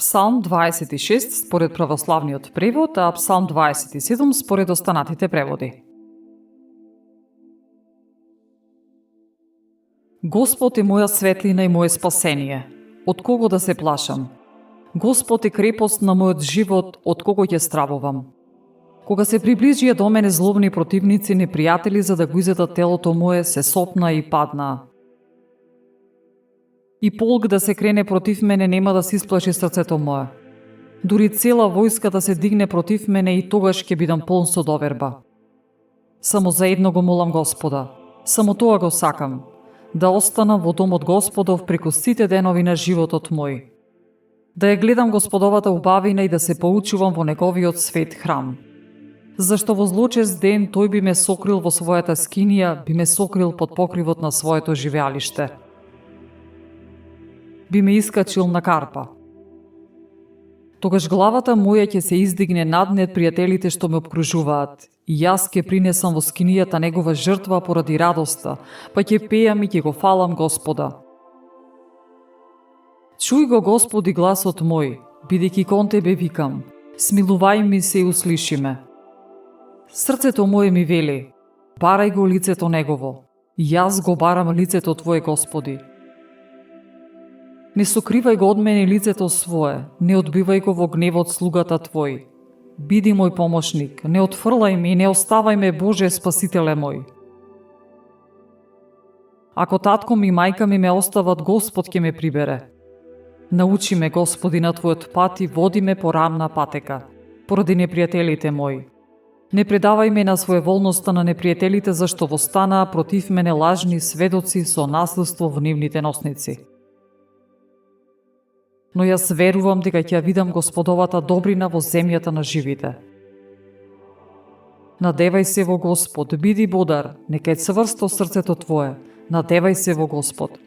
Псалм 26 според православниот превод, а Псалм 27 според останатите преводи. Господ е моја светлина и моje спасение. Од кого да се плашам? Господ е крепост на мојот живот, од кого ќе стравувам? Кога се приближија до мене злобни противници, непријатели за да го изедат телото мое, се сопна и падна. И полк да се крене против мене, нема да се исплаши срцето мое. Дури цела војска да се дигне против мене, и тогаш ќе бидам полн со доверба. Само за едно го молам Господа, само тоа го сакам, да останам во домот Господов преку сите денови на животот мој. Да ја гледам Господовата убавина и да се поучувам во неговиот свет храм. Зашто во злочест ден тој би ме сокрил во својата скинија, би ме сокрил под покривот на своето живеалиште. Би ме искачил на карпа. Тогаш главата моја ќе се издигне наднед пријателите што ме обкружуваат, и јас ќе принесам во скинијата негова жртва поради радоста, па ќе пеам и ќе го фалам Господа. Чуј го, Господи, гласот мој, бидејќи кон Тебе викам, смилувај ми се и услиши ме. Срцето мое ми вели, барај го лицето Негово, и јас го барам лицето Твое, Господи. Не сокривај го од мене лицето свое, не одбивај го во гневот слугата Твој. Биди мој помошник, не отфрлај ме и не оставај ме, Боже, Спасителе мој. Ако татко ми и мајка ми ме остават, Господ ќе ме прибере. Научи ме, Господи, на Твојот пат и води ме по рамна патека, поради непријателите мои. Не предавај ме на своеволноста на непријателите, зашто востанаа против мене лажни сведоци со наследство во нивните носници. Но јас верувам дека ќе видам Господовата добрина во земјата на живите. Надевај се во Господ, биди бодар, нека е цврсто срцето Твое, надевај се во Господ.